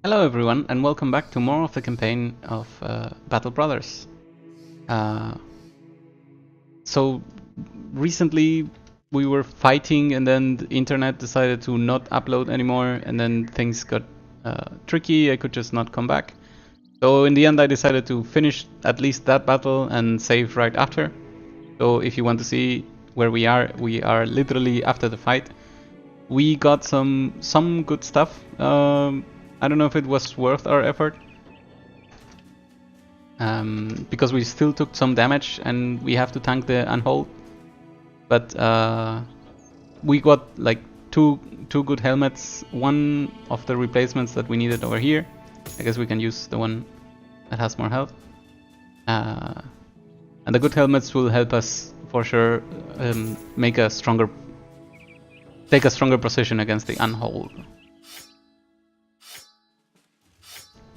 Hello everyone and welcome back to more of the campaign of Battle Brothers. Uh, so recently we were fighting and then the internet decided to not upload anymore and then things got tricky. I could just not come back. So in the end I decided to finish at least that battle and save right after. So if you want to see where we are literally after the fight. We got some good stuff. I don't know if it was worth our effort. Because we still took some damage and we have to tank the unhold. But we got like two good helmets. One of the replacements that we needed over here. I guess we can use the one that has more health. And the good helmets will help us for sure take a stronger position against the unhold.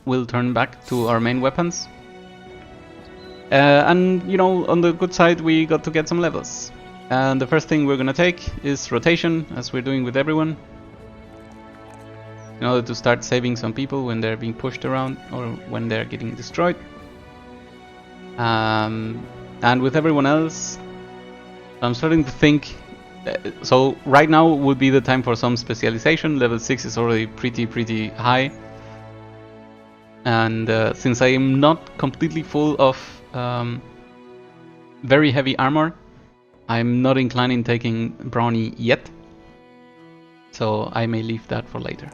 We'll turn back to our main weapons. And you know, on the good side we got to get some levels. And the first thing we're gonna take is rotation, as we're doing with everyone. In order to start saving some people when they're being pushed around or when they're getting destroyed. And with everyone else, I'm starting to think, so right now would be the time for some specialization. Level 6 is already pretty high. And since I am not completely full of very heavy armor, I'm not inclined in taking Brawny yet. So I may leave that for later.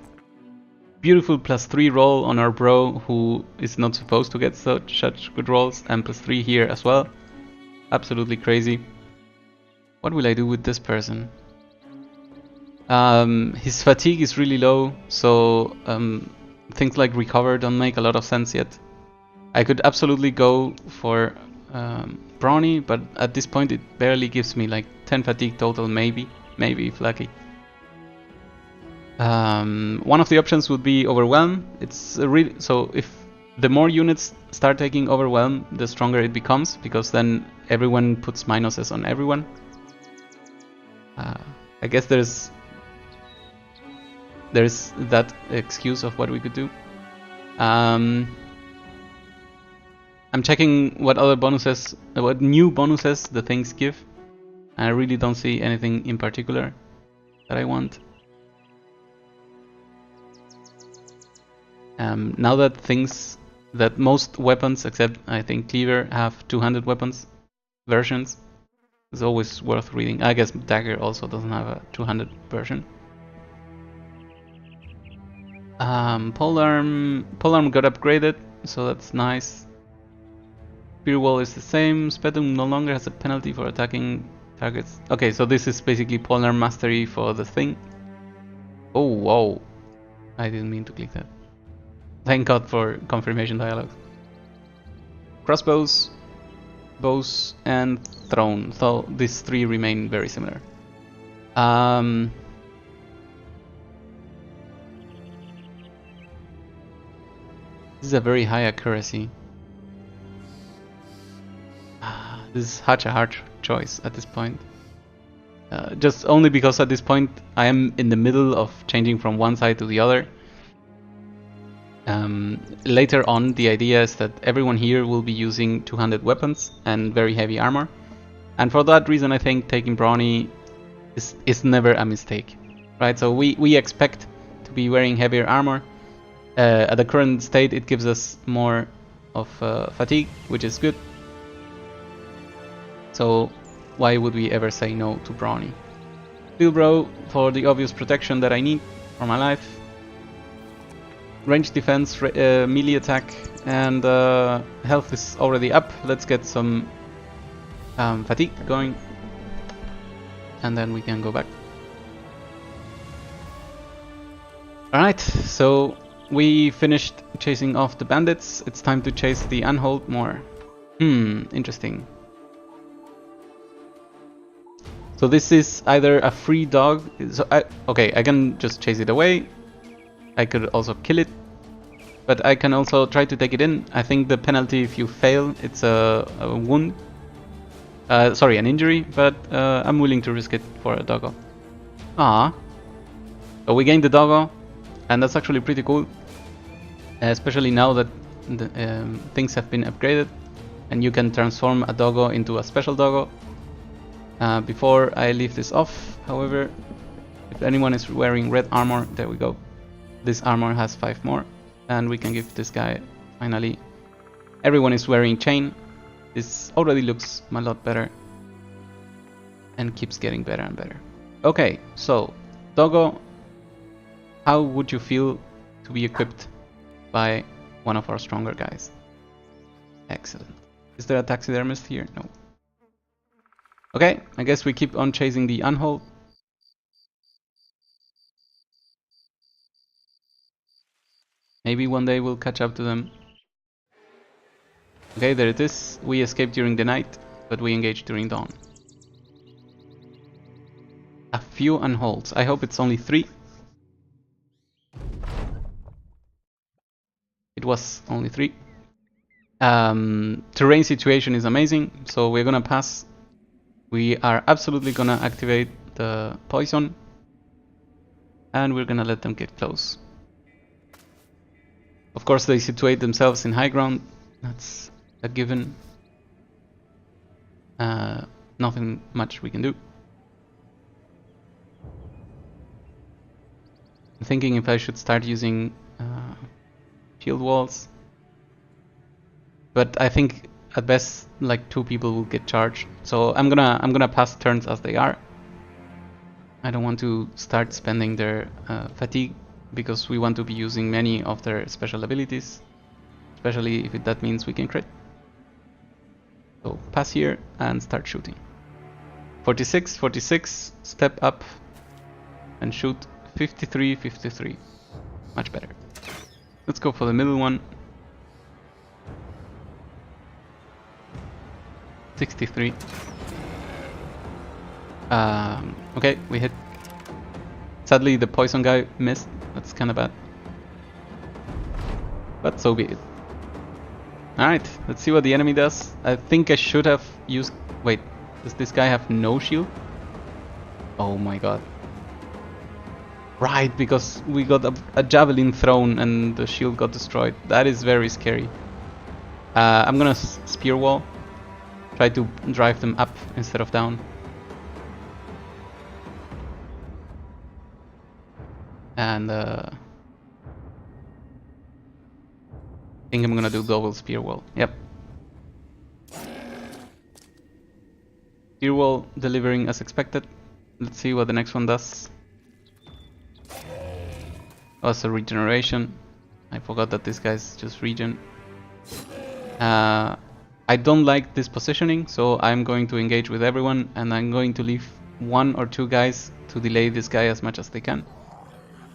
Beautiful +3 roll on our bro, who is not supposed to get such good rolls, and +3 here as well. Absolutely crazy. What will I do with this person? His fatigue is really low, so things like recover don't make a lot of sense yet. I could absolutely go for Brawny, but at this point it barely gives me like 10 fatigue total, maybe if lucky. One of the options would be Overwhelm. It's so if the more units start taking Overwhelm, the stronger it becomes, because then everyone puts minuses on everyone. I guess there's that excuse of what we could do. I'm checking what other bonuses, what new bonuses the things give. I really don't see anything in particular that I want. Now that most weapons, except I think Cleaver, have 200 weapons versions, it's always worth reading. I guess Dagger also doesn't have a 200 version. Polearm got upgraded, so that's nice. Spear Wall is the same. Sputum no longer has a penalty for attacking targets. Okay, so this is basically Polearm Mastery for the thing. Oh, wow. I didn't mean to click that. Thank God for confirmation dialogue. Crossbows, bows, and throne. So these three remain very similar. This is a very high accuracy. This is such a hard choice at this point. Just only because at this point I am in the middle of changing from one side to the other. Later on, the idea is that everyone here will be using 200 weapons and very heavy armor. And for that reason, I think taking Brawny is never a mistake. Right, so we expect to be wearing heavier armor. At the current state, it gives us more of fatigue, which is good. So why would we ever say no to Brawny? Steel Bro for the obvious protection that I need for my life. Range defense, melee attack, and health is already up. Let's get some fatigue going, and then we can go back. Alright, so we finished chasing off the bandits. It's time to chase the unhold more. Interesting. So this is either a free dog. So okay, I can just chase it away. I could also kill it, but I can also try to take it in. I think the penalty if you fail, it's a wound. Sorry, an injury, but I'm willing to risk it for a doggo. So we gained the doggo, and that's actually pretty cool. especially now that things have been upgraded and you can transform a doggo into a special doggo. Before I leave this off, however, if anyone is wearing red armor, there we go. This armor has 5 more, and we can give this guy finally. Everyone is wearing chain. This already looks a lot better and keeps getting better and better. Okay, so doggo, how would you feel to be equipped by one of our stronger guys? Excellent. Is there a taxidermist here? No. Okay, I guess we keep on chasing the unhold. Maybe one day we'll catch up to them. Okay, there it is. We escaped during the night, but we engaged during dawn. A few unholds. I hope it's only 3. It was only 3. Terrain situation is amazing, so we're gonna pass. We are absolutely gonna activate the poison, and we're gonna let them get close. Of course, they situate themselves in high ground. That's a given. Nothing much we can do. I'm thinking if I should start using shield walls, but I think at best like 2 people will get charged. So I'm gonna pass turns as they are. I don't want to start spending their fatigue, because we want to be using many of their special abilities, especially if that means we can crit. So pass here and start shooting. 46, 46, step up and shoot. 53, 53. Much better. Let's go for the middle one. 63. Okay, we hit. Sadly, the poison guy missed. That's kind of bad. But so be it. Alright, let's see what the enemy does. I think I should have used... Wait, does this guy have no shield? Oh my god. Right, because we got a javelin thrown and the shield got destroyed. That is very scary. I'm gonna spear wall. Try to drive them up instead of down. And I think I'm gonna do double spear wall. Yep. Spear wall delivering as expected. Let's see what the next one does. Oh, it's a regeneration. I forgot that this guy's just regen. I don't like this positioning, so I'm going to engage with everyone, and I'm going to leave 1 or 2 guys to delay this guy as much as they can.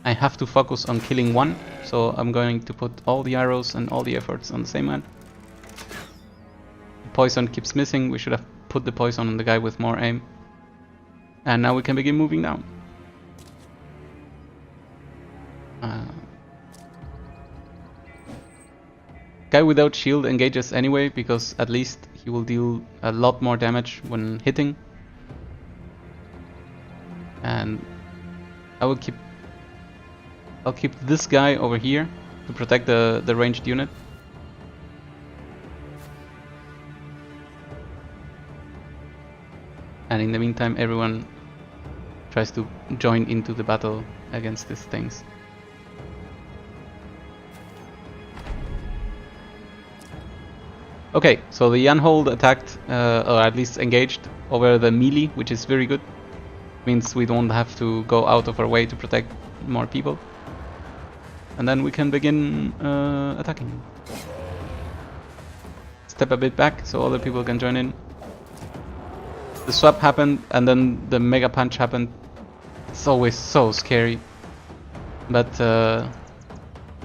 I have to focus on killing 1, so I'm going to put all the arrows and all the efforts on the same man. The poison keeps missing. We should have put the poison on the guy with more aim. And now we can begin moving down. Guy without shield engages anyway, because at least he will deal a lot more damage when hitting. And I'll keep this guy over here to protect the ranged unit. And in the meantime, everyone tries to join into the battle against these things. Okay, so the Unhold attacked, or at least engaged, over the melee, which is very good. Means we don't have to go out of our way to protect more people. And then we can begin attacking. Step a bit back so other people can join in. The swap happened and then the mega punch happened. It's always so scary. But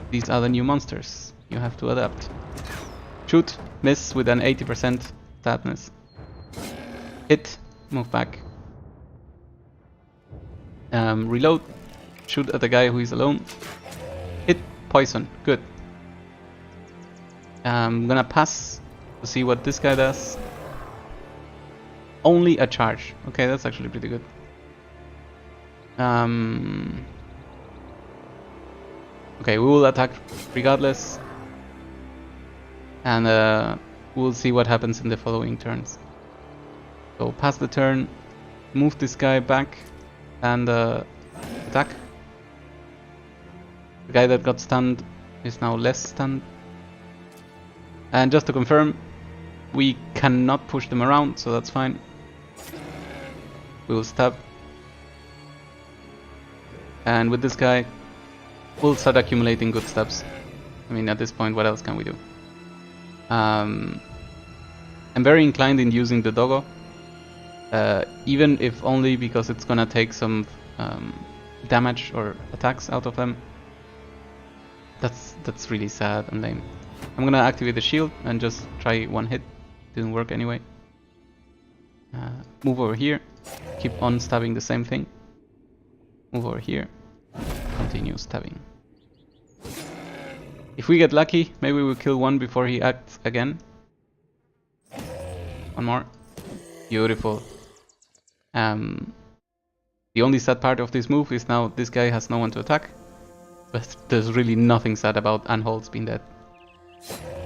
these are the new monsters. You have to adapt. Shoot, miss with an 80% sadness. Hit, move back. Reload, shoot at the guy who is alone. Hit, poison, good. I'm gonna pass to see what this guy does. Only a charge. Okay, that's actually pretty good. Okay, we will attack regardless. And we'll see what happens in the following turns. So pass the turn, move this guy back, and attack. The guy that got stunned is now less stunned. And just to confirm, we cannot push them around, so that's fine. We will stab. And with this guy, we'll start accumulating good stabs. I mean, at this point, what else can we do? I'm very inclined in using the doggo. Even if only because it's gonna take some damage or attacks out of them. That's really sad and lame. I'm gonna activate the shield and just try one hit. Didn't work anyway. Move over here. Keep on stabbing the same thing. Move over here. Continue stabbing. If we get lucky, maybe we'll kill one before he acts again. One more. Beautiful. The only sad part of this move is now this guy has no one to attack. But there's really nothing sad about Anholz being dead.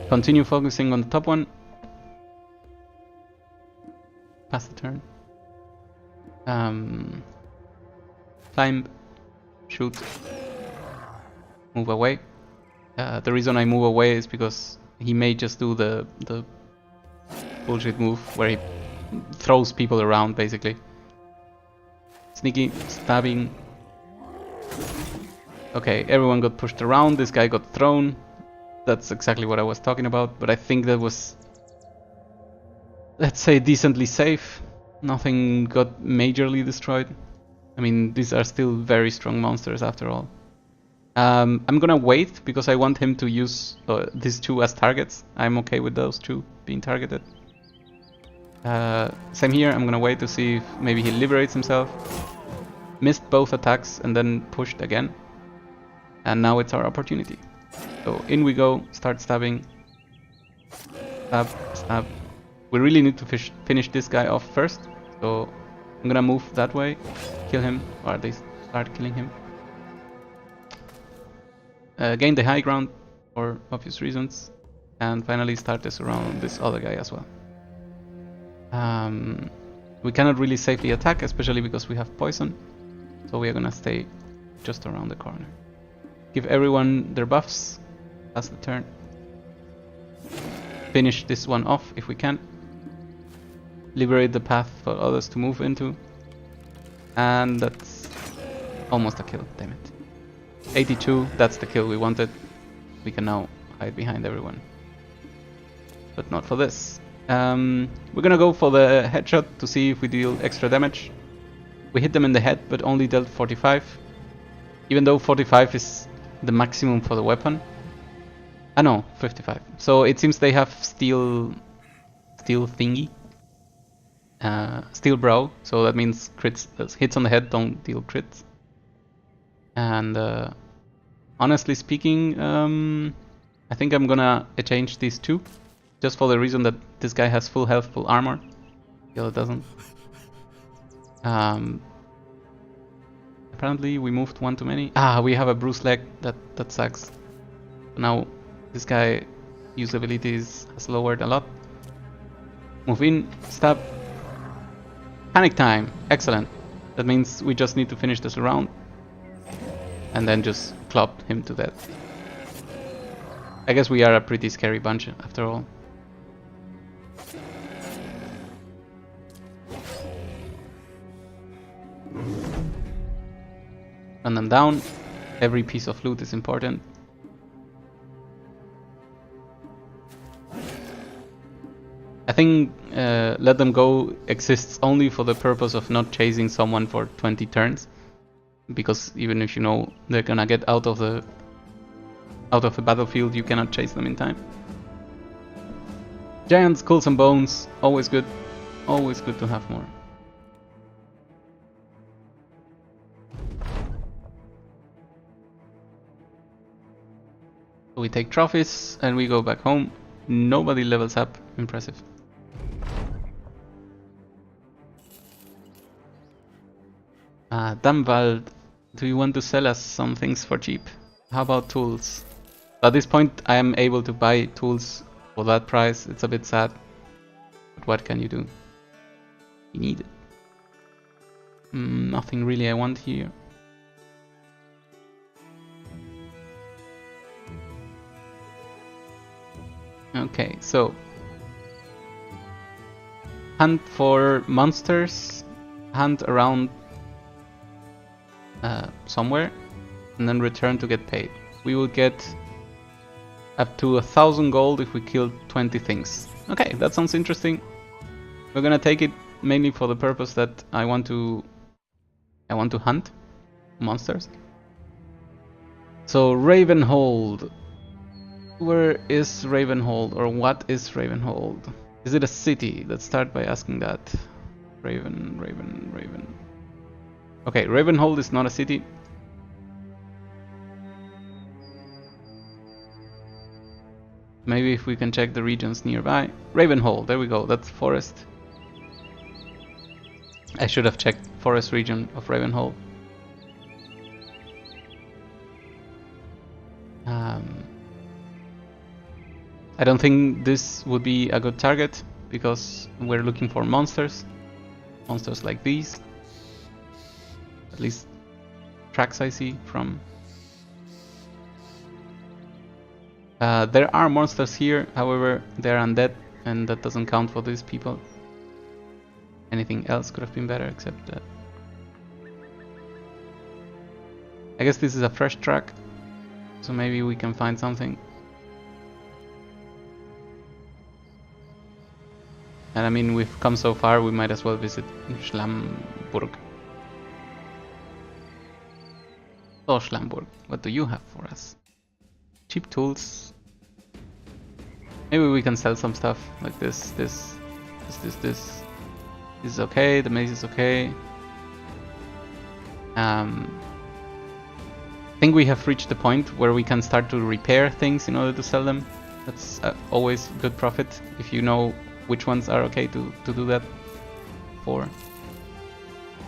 Continue focusing on the top one. Pass the turn. Climb. Shoot. Move away. The reason I move away is because he may just do the bullshit move where he throws people around, basically. Sneaky, stabbing. Okay, everyone got pushed around, this guy got thrown. That's exactly what I was talking about, but I think that was, let's say, decently safe. Nothing got majorly destroyed. I mean, these are still very strong monsters after all. I'm gonna wait because I want him to use these two as targets. I'm okay with those two being targeted. Same here, I'm gonna wait to see if maybe he liberates himself. Missed both attacks and then pushed again. And now it's our opportunity. So in we go, start stabbing. Stab, stab. We really need to finish this guy off first. So I'm gonna move that way, kill him, or at least start killing him. Gain the high ground for obvious reasons. And finally start this around this other guy as well. We cannot really safely attack, especially because we have poison. So we are gonna stay just around the corner. Give everyone their buffs. Pass the turn. Finish this one off if we can. Liberate the path for others to move into. And that's almost a kill, damn it. 82, that's the kill we wanted. We can now hide behind everyone. But not for this. We're gonna go for the headshot to see if we deal extra damage. We hit them in the head, but only dealt 45. Even though 45 is the maximum for the weapon. Ah no, 55. So it seems they have steel thingy. Steel brow, so that means crits, hits on the head don't deal crits. And honestly speaking, I think I'm gonna change these two. Just for the reason that this guy has full health, full armor. The other doesn't. Apparently we moved one too many. Ah, we have a bruised leg. That sucks. Now this guy usability has lowered a lot. Move in, stab. Panic time. Excellent. That means we just need to finish this round. And then just club him to death. I guess we are a pretty scary bunch after all. Run them down. Every piece of loot is important. I think let them go exists only for the purpose of not chasing someone for 20 turns. Because even if you know they're gonna get out of the battlefield, you cannot chase them in time. Giants, skulls and bones, always good. Always good to have more. We take trophies and we go back home. Nobody levels up. Impressive. Damwald, do you want to sell us some things for cheap? How about tools? At this point, I am able to buy tools for that price. It's a bit sad, but what can you do? You need it. Nothing really I want here. Okay, so hunt for monsters, hunt around somewhere, and then return to get paid. We will get up to 1,000 gold if we kill 20 things. Okay, that sounds interesting. We're gonna take it mainly for the purpose that I want to hunt monsters. So Ravenhold. Where is Ravenhold, or what is Ravenhold? Is it a city? Let's start by asking that. Raven. Okay, Ravenhold is not a city. Maybe if we can check the regions nearby. Ravenhold, there we go, that's forest. I should have checked forest region of Ravenhold. I don't think this would be a good target because we're looking for monsters. Monsters like these. At least tracks I see from. There are monsters here, however, they're undead and that doesn't count for these people. Anything else could have been better except that. I guess this is a fresh track, so maybe we can find something. And I mean, we've come so far, we might as well visit Schlamburg. So Schlamburg, what do you have for us? Cheap tools. Maybe we can sell some stuff like this. This is okay, the maze is okay. I think we have reached the point where we can start to repair things in order to sell them. That's always good profit if you know which ones are okay to do that for.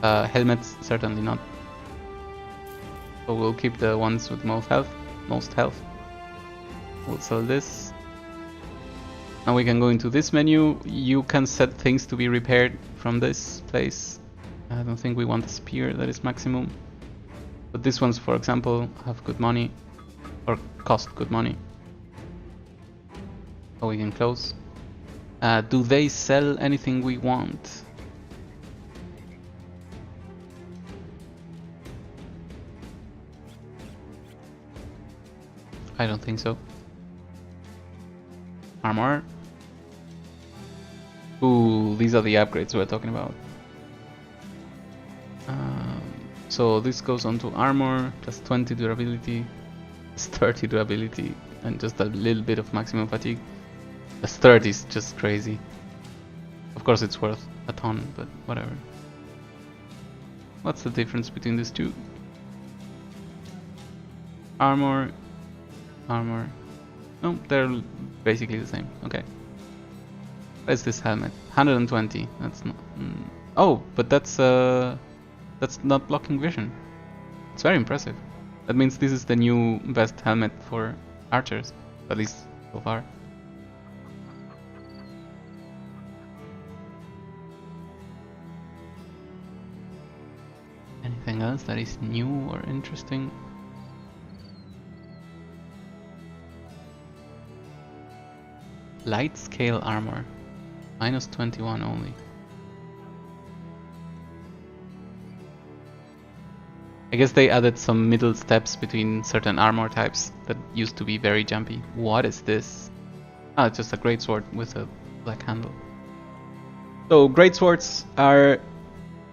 Helmets, certainly not. So we'll keep the ones with most health. We'll sell this. Now we can go into this menu. You can set things to be repaired from this place. I don't think we want a spear that is maximum. But these ones, for example, have good money. Or cost good money. So we can close. Do they sell anything we want? I don't think so. Armor. Ooh, these are the upgrades we're talking about. So this goes on to armor, plus 20 durability, plus 30 durability, and just a little bit of maximum fatigue. Plus 30 is just crazy. Of course it's worth a ton, but whatever. What's the difference between these two? Armor. No, they're basically the same. Okay. What's this helmet? 120. That's not. Oh, but that's not blocking vision. It's very impressive. That means this is the new best helmet for archers, at least so far. Anything else that is new or interesting? Light scale armor, minus 21 only. I guess they added some middle steps between certain armor types that used to be very jumpy. What is this? Ah, it's just a greatsword with a black handle. So greatswords are,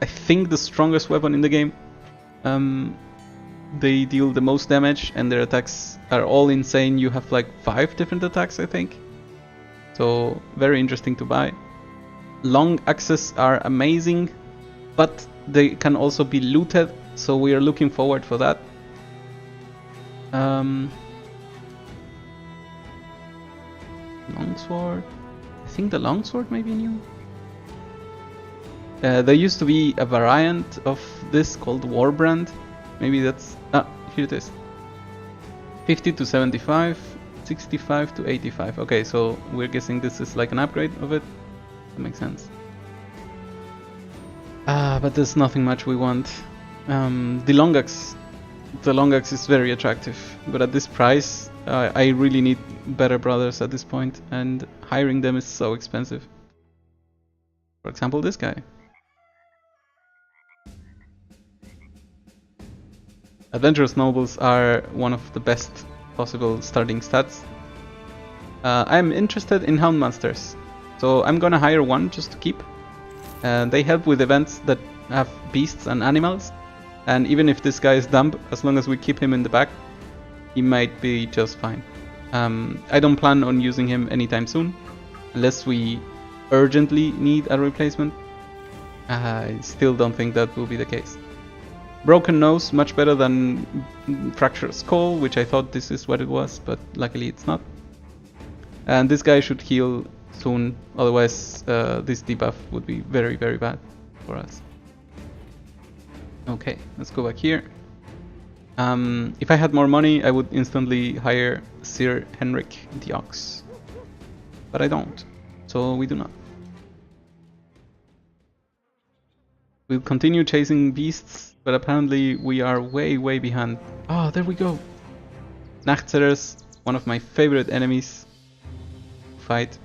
I think, the strongest weapon in the game. They deal the most damage and their attacks are all insane. You have like 5 different attacks, I think. So very interesting to buy. Long axes are amazing, but they can also be looted, so we are looking forward for that. Longsword. I think the longsword may be new. There used to be a variant of this called Warbrand. Maybe that's... Ah, here it is. 50 to 75, 65 to 85. Okay, so we're guessing this is like an upgrade of it. That makes sense. But there's nothing much we want. The long axe is very attractive, but at this price, I really need better brothers at this point, and hiring them is so expensive. For example, this guy. Adventurous nobles are one of the best possible starting stats. I'm interested in houndmasters, so I'm gonna hire one just to keep. They help with events that have beasts and animals, and even if this guy is dumb, as long as we keep him in the back, he might be just fine. I don't plan on using him anytime soon, unless we urgently need a replacement. I still don't think that will be the case. Broken nose, much better than fractured skull, which I thought this is what it was, but luckily it's not. And this guy should heal soon, otherwise this debuff would be very, very bad for us. Okay, let's go back here. If I had more money, I would instantly hire Sir Henrik the Ox. But I don't, so we do not. We'll continue chasing beasts, but apparently we are way, way behind. Oh, there we go! Nachtzeres, one of my favorite enemies to fight.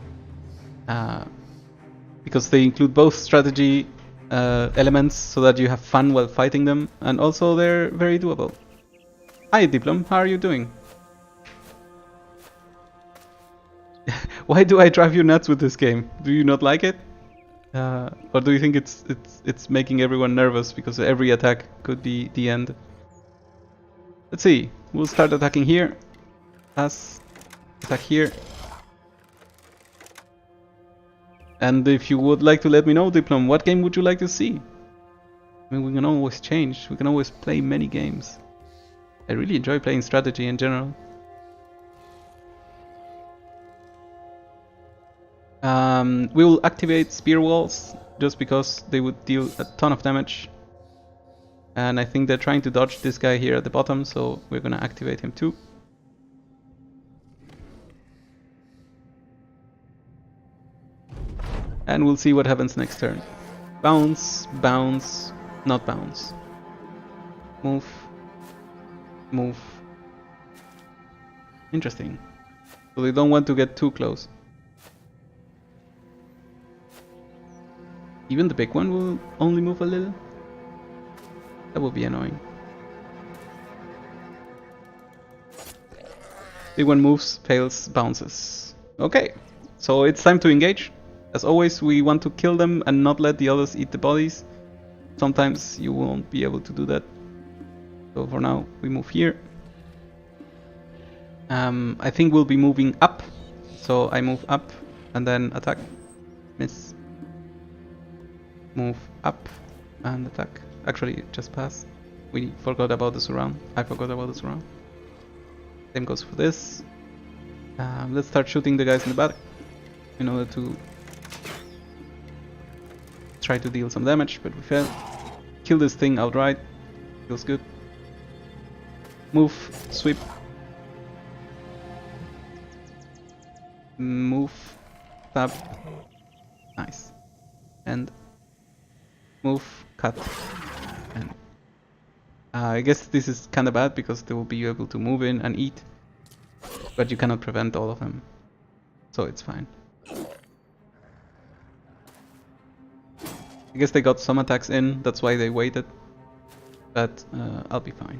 Because they include both strategy elements so that you have fun while fighting them, and also they're very doable. Hi Diplom, how are you doing? Why do I drive you nuts with this game? Do you not like it? Or do you think it's making everyone nervous because every attack could be the end? Let's see. We'll start attacking here. Attack here. And if you would like to let me know, Diplom, what game would you like to see? I mean, we can always change. We can always play many games. I really enjoy playing strategy in general. We will activate spear walls just because they would deal a ton of damage. And I think they're trying to dodge this guy here at the bottom, so we're gonna activate him too. And we'll see what happens next turn. Bounce, bounce, not bounce. Move, move. Interesting. So they don't want to get too close. Even the big one will only move a little? That will be annoying. Big one moves, fails, bounces. Okay, so it's time to engage. As always, we want to kill them and not let the others eat the bodies. Sometimes you won't be able to do that. So for now, we move here. I think we'll be moving up. So I move up and then attack. Miss. Move up and attack. Actually, just pass. We forgot about the surround. I forgot about the surround. Same goes for this. Let's start shooting the guys in the back in order to try to deal some damage, but we failed. Kill this thing outright. Feels good. Move, sweep. Move, stab. Nice. And move, cut. And I guess this is kinda bad because they will be able to move in and eat, but you cannot prevent all of them, so it's fine. I guess they got some attacks in, that's why they waited, but I'll be fine.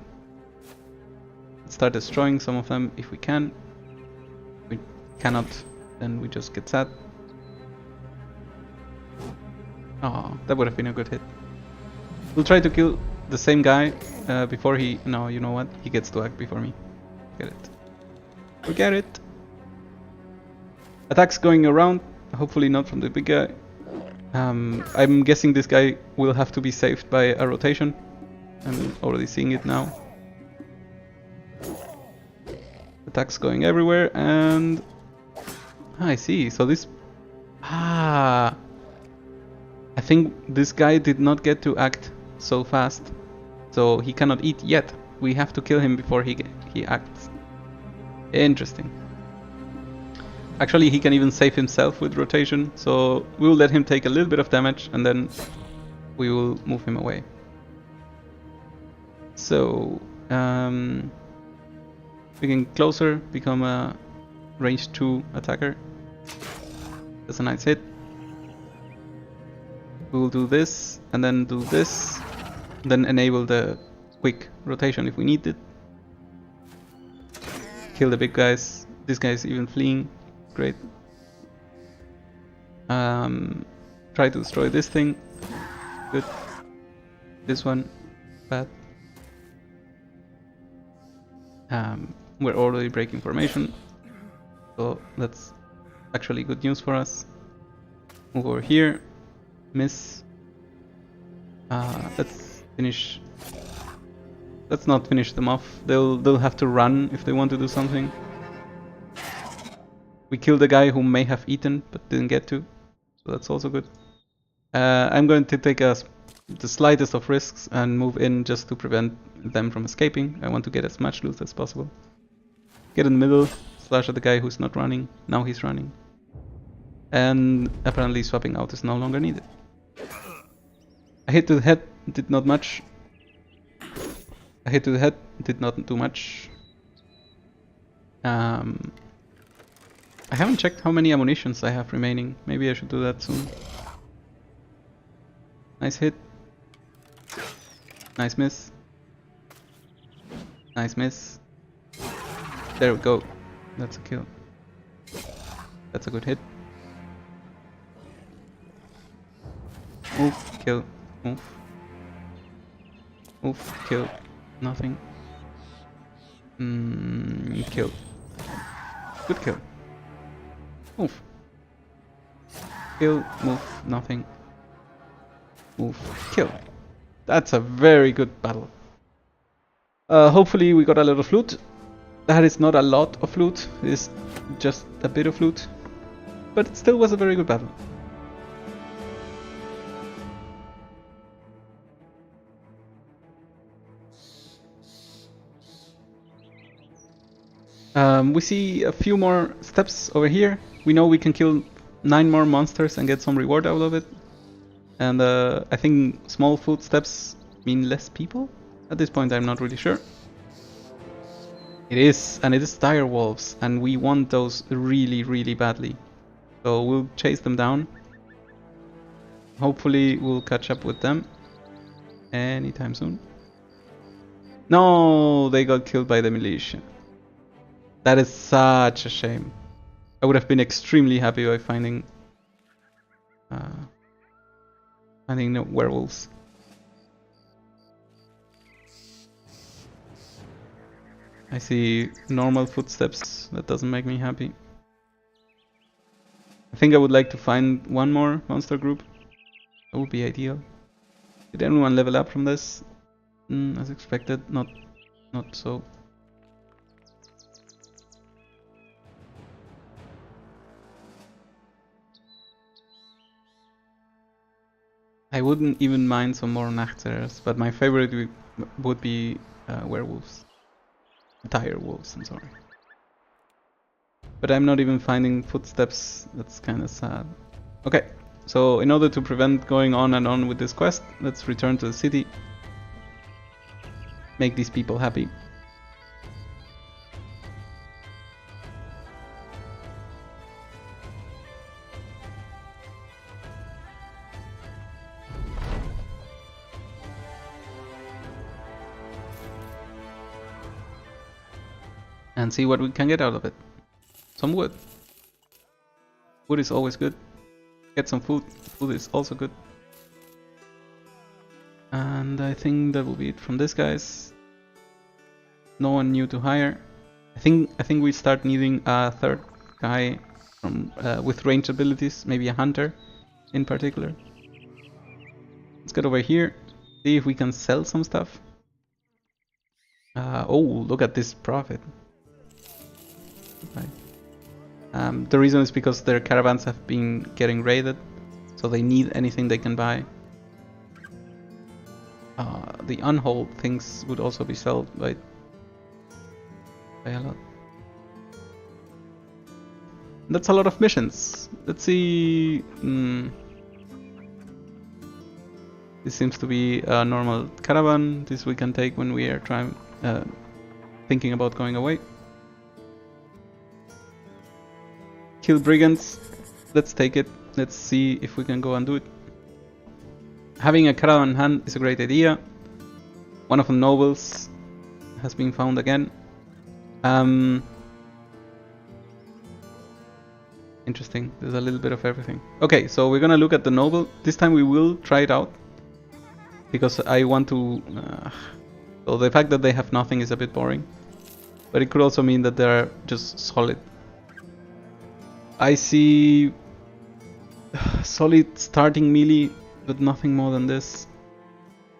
Let's start destroying some of them if we can. If we cannot, then we just get sad. Oh, that would have been a good hit. We'll try to kill the same guy before he... No, you know what? He gets to act before me. Get it. We get it. Attacks going around. Hopefully not from the big guy. I'm guessing this guy will have to be saved by a rotation. I'm already seeing it now. Attacks going everywhere and... I see. So this... I think this guy did not get to act so fast, so he cannot eat yet. We have to kill him before he acts. Interesting. Actually, he can even save himself with rotation, so we will let him take a little bit of damage and then we will move him away. So, we can closer, become a range 2 attacker. That's a nice hit. We will do this and then do this, then enable the quick rotation if we need it. Kill the big guys. This guy is even fleeing. Great. Try to destroy this thing. Good. This one. Bad. We're already breaking formation, so that's actually good news for us. Move over here. Miss. Let's finish. Let's not finish them off. They'll have to run if they want to do something. We killed a guy who may have eaten but didn't get to, so that's also good. I'm going to take the slightest of risks and move in just to prevent them from escaping. I want to get as much loot as possible. Get in the middle, slash at the guy who's not running. Now he's running. And apparently swapping out is no longer needed. A hit to the head did not much. A hit to the head did not do much. I haven't checked how many ammunitions I have remaining. Maybe I should do that soon. Nice hit. Nice miss. Nice miss. There we go. That's a kill. That's a good hit. Move, kill, move. Move, kill, nothing. Kill. Good kill. Move. Kill, move, nothing. Move, kill. That's a very good battle. Hopefully we got a lot of loot. That is not a lot of loot, it is just a bit of loot. But it still was a very good battle. We see a few more steps over here. We know we can kill 9 more monsters and get some reward out of it. And I think small footsteps mean less people? At this point I'm not really sure. It is, and it is dire wolves, and we want those really, really badly. So we'll chase them down. Hopefully we'll catch up with them anytime soon. No, they got killed by the militia. That is such a shame. I would have been extremely happy by finding the werewolves. I see normal footsteps. That doesn't make me happy. I think I would like to find one more monster group. That would be ideal. Did anyone level up from this? As expected, not so. I wouldn't even mind some more Nachters, but my favorite would be werewolves. Dire wolves, I'm sorry. But I'm not even finding footsteps, that's kinda sad. Okay, so in order to prevent going on and on with this quest, let's return to the city. Make these people happy. And see what we can get out of it. Some wood. Wood is always good. Get some food. Food is also good. And I think that will be it from this guys. No one new to hire. I think we start needing a third guy from with range abilities, maybe a hunter in particular. Let's get over here. See if we can sell some stuff. Oh, look at this profit. Right. The reason is because their caravans have been getting raided, so they need anything they can buy. The unhold things would also be sold by a lot. That's a lot of missions. Let's see. This seems to be a normal caravan. This we can take when we are thinking about going away. Kill brigands. Let's take it. Let's see if we can go and do it. Having a caravan in hand is a great idea. One of the nobles has been found again. Interesting. There's a little bit of everything. Okay, so we're gonna look at the noble. This time we will try it out. Because I want to... so the fact that they have nothing is a bit boring. But it could also mean that they're just solid. I see... solid starting melee, but nothing more than this.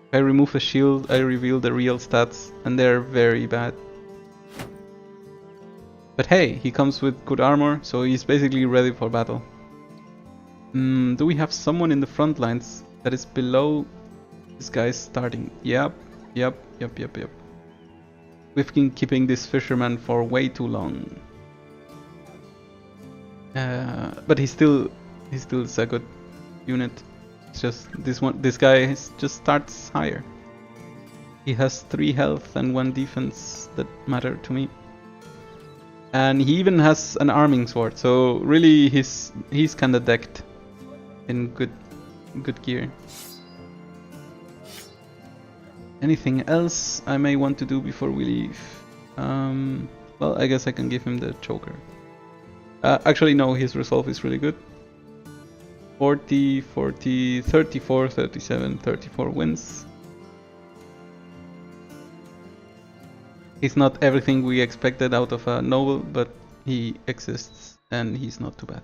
If I remove the shield, I reveal the real stats, and they're very bad. But hey, he comes with good armor, so he's basically ready for battle. Do we have someone in the front lines that is below this guy's starting? Yep. We've been keeping this fisherman for way too long. But he still is a good unit. It's just this guy just starts higher. He has 3 health and 1 defense that matter to me. And he even has an arming sword, so really he's kinda decked in good gear. Anything else I may want to do before we leave? Well, I guess I can give him the choker. Actually no, his resolve is really good. 40, 40, 34, 37, 34 wins. He's not everything we expected out of a noble, but he exists and he's not too bad.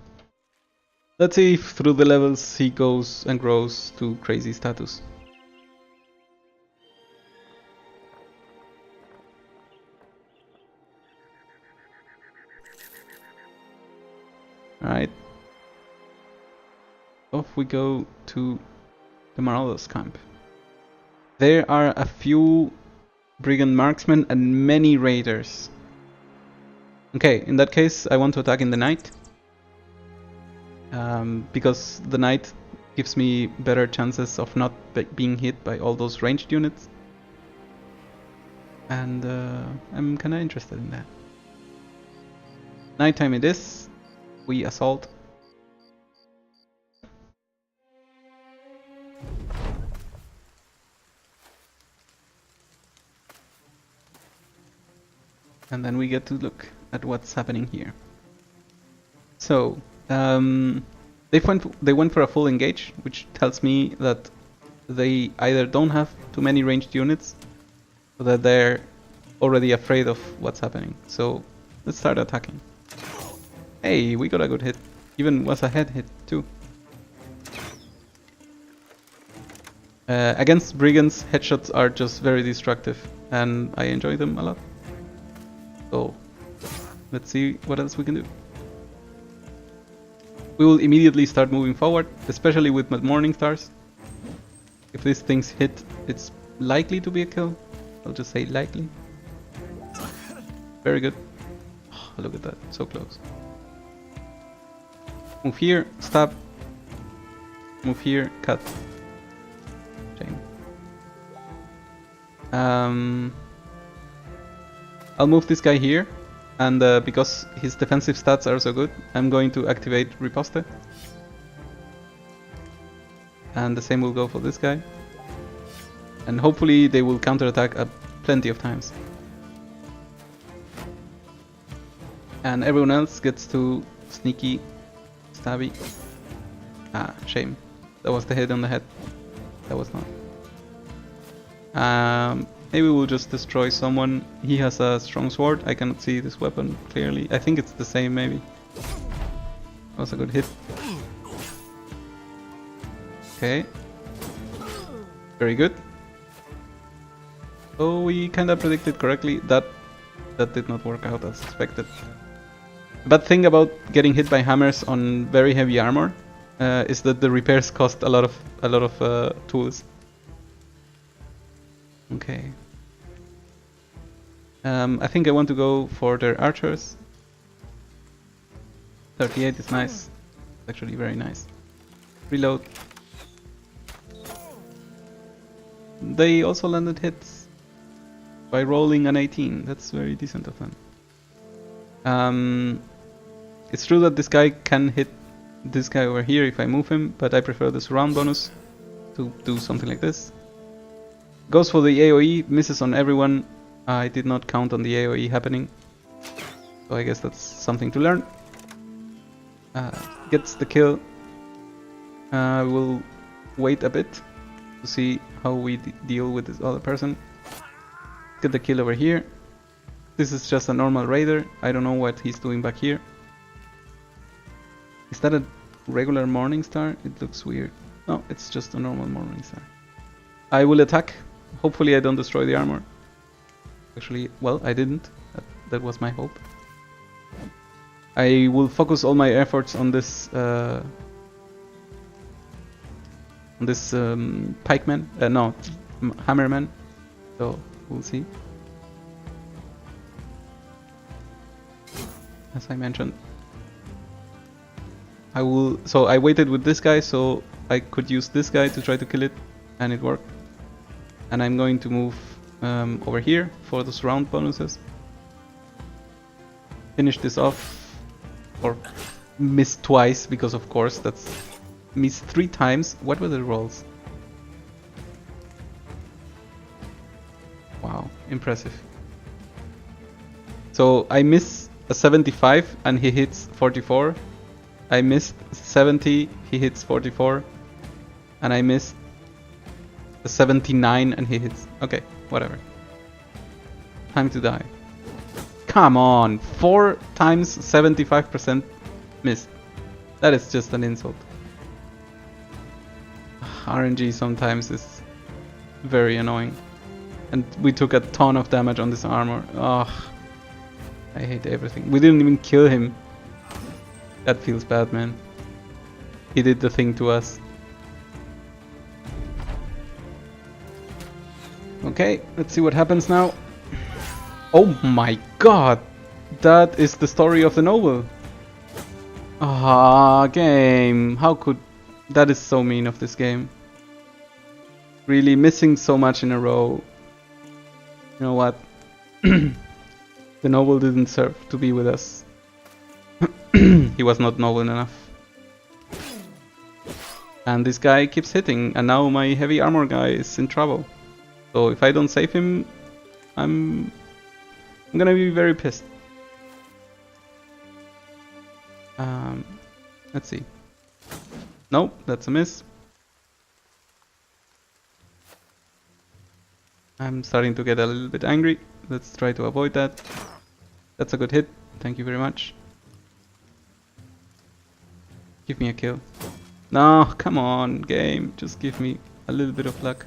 Let's see if through the levels he goes and grows to crazy status. Alright. Off we go to the Marauders camp. There are a few brigand marksmen and many raiders. Okay, in that case I want to attack in the night. Because the night gives me better chances of not being hit by all those ranged units. And I'm kinda interested in that. Nighttime it is. We assault. And then we get to look at what's happening here. So, they went for a full engage, which tells me that they either don't have too many ranged units, or that they're already afraid of what's happening. So, let's start attacking. Hey, we got a good hit. Even was a head hit too. Against brigands, headshots are just very destructive, and I enjoy them a lot. So, let's see what else we can do. We will immediately start moving forward, especially with morning stars. If these things hit, it's likely to be a kill. I'll just say likely. Very good. Oh, look at that, so close. Move here, stab. Move here, cut. Shame. I'll move this guy here, and because his defensive stats are so good, I'm going to activate Riposte. And the same will go for this guy. And hopefully they will counterattack plenty of times. And everyone else gets to sneaky stabby. Ah, shame. That was the hit on the head. That was not. Maybe we'll just destroy someone. He has a strong sword. I cannot see this weapon clearly. I think it's the same, maybe. That was a good hit. Okay. Very good. Oh, we kinda predicted correctly. That did not work out as expected. The bad thing about getting hit by hammers on very heavy armor is that the repairs cost a lot of tools. Okay. I think I want to go for their archers. 38 is nice. Actually very nice. Reload. They also landed hits by rolling an 18. That's very decent of them. It's true that this guy can hit this guy over here if I move him, but I prefer the surround bonus to do something like this. Goes for the AoE, misses on everyone. I did not count on the AoE happening, so I guess that's something to learn. Gets the kill. We'll wait a bit to see how we deal with this other person. Get the kill over here. This is just a normal raider. I don't know what he's doing back here. Is that a regular morning star? It looks weird. No, it's just a normal morning star. I will attack. Hopefully I don't destroy the armor. Actually, well, I didn't. That was my hope. I will focus all my efforts on this pikeman. No, hammerman. So we'll see. As I mentioned, I will. So I waited with this guy, so I could use this guy to try to kill it, and it worked. And I'm going to move over here for the surround bonuses. Finish this off. Or miss twice, because of course that's miss 3 times. What were the rolls? Wow, impressive. So I miss a 75 and he hits 44. I missed 70, he hits 44. And I missed a 79 and he hits... Okay, whatever. Time to die. Come on, 4 times 75% missed. That is just an insult. RNG sometimes is very annoying. And we took a ton of damage on this armor. Ugh. I hate everything. We didn't even kill him. That feels bad, man. He did the thing to us. Okay, let's see what happens now. Oh my god! That is the story of the noble. Ah, game. How could... That is so mean of this game. Really missing so much in a row. You know what? The noble didn't deserve to be with us. He was not noble enough. And this guy keeps hitting, and now my heavy armor guy is in trouble. So if I don't save him, I'm gonna be very pissed. Let's see. Nope, that's a miss. I'm starting to get a little bit angry. Let's try to avoid that. That's a good hit. Thank you very much. Give me a kill. No, come on, game. Just give me a little bit of luck.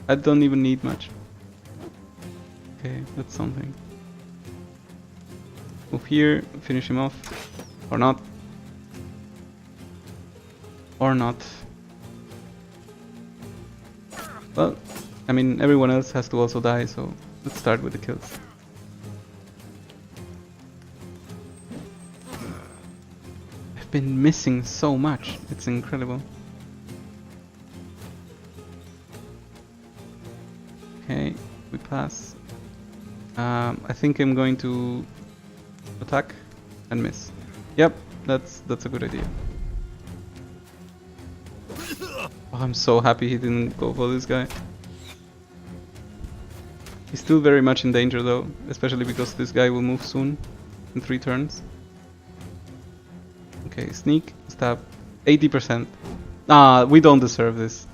I don't even need much. Okay, that's something. Move here, finish him off. Or not. Or not. Well, I mean, everyone else has to also die, so let's start with the kills. I've been missing so much, it's incredible. Okay, we pass. I think I'm going to attack and miss. Yep, that's a good idea. Oh, I'm so happy he didn't go for this guy. He's still very much in danger though, especially because this guy will move soon, in 3 turns. Okay, sneak, stab, 80%. Ah, we don't deserve this.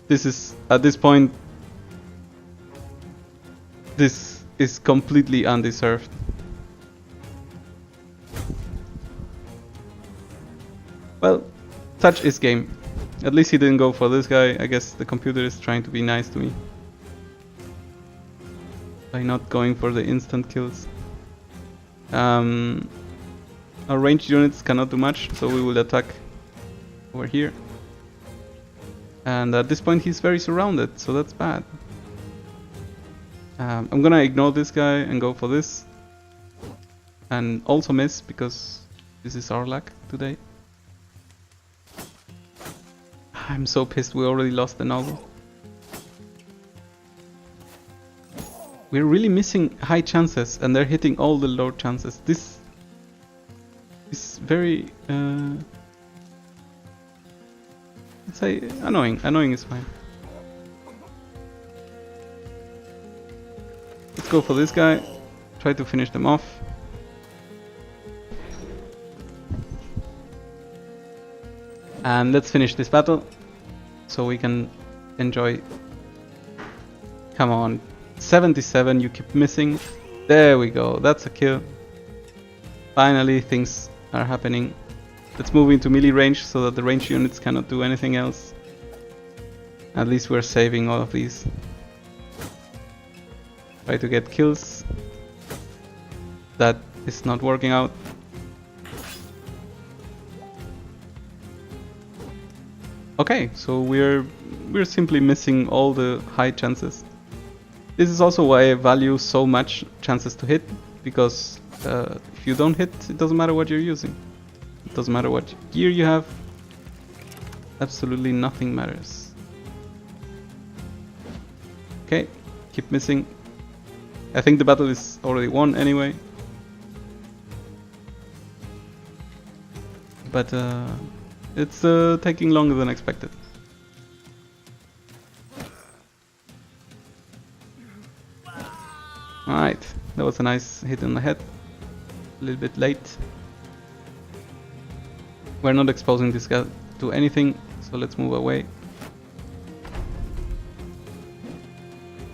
This is, at this point, this is completely undeserved. Well, such is game. At least he didn't go for this guy. I guess the computer is trying to be nice to me by not going for the instant kills. Our ranged units cannot do much, so we will attack over here. And at this point he's very surrounded, so that's bad. I'm gonna ignore this guy and go for this. And also miss, because This is our luck today. I'm so pissed we already lost the novel. We're really missing high chances and they're hitting all the low chances. This is very, let's say, annoying. Annoying is fine. Let's go for this guy. Try to finish them off. And let's finish this battle so we can enjoy. Come on. 77, you keep missing. There we go, that's a kill. Finally things are happening. Let's move into melee range so that the range units cannot do anything else. At least we're saving all of these. Try to get kills. That is not working out. Okay, so we're simply missing all the high chances. This is also why I value so much chances to hit, because if you don't hit, it doesn't matter what you're using. It doesn't matter what gear you have. Absolutely nothing matters. Okay, keep missing. I think the battle is already won anyway. But it's taking longer than expected. Alright, that was a nice hit on the head. A little bit late. We're not exposing this guy to anything, so let's move away.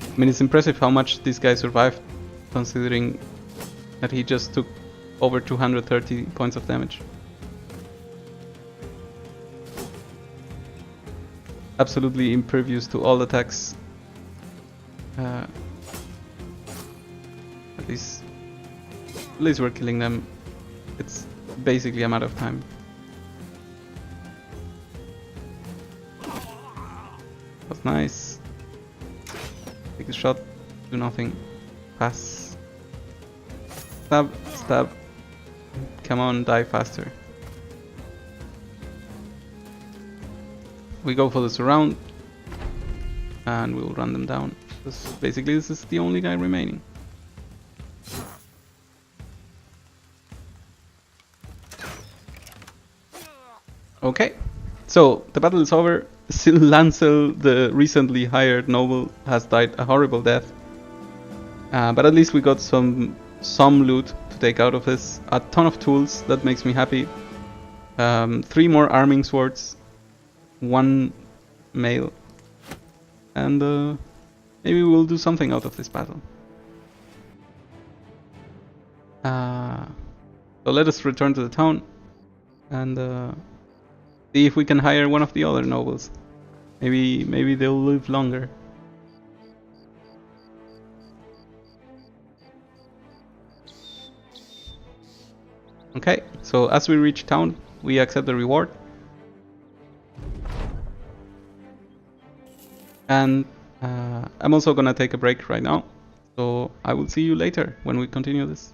I mean, it's impressive how much this guy survived, considering that he just took over 230 points of damage. Absolutely impervious to all attacks. At least we're killing them. It's basically a matter of time. That's nice. Take a shot, do nothing. Pass. Stab, stab. Come on, die faster. We go for the surround and we'll run them down. Basically, this is the only guy remaining. Okay, so the battle is over. Lancel, the recently hired noble, has died a horrible death. But at least we got some loot to take out of this. A ton of tools, that makes me happy. 3 more arming swords. 1 mail. And maybe we'll do something out of this battle. So let us return to the town and see if we can hire one of the other nobles. Maybe they'll live longer. Okay, so as we reach town, we accept the reward. And I'm also gonna take a break right now. So I will see you later when we continue this.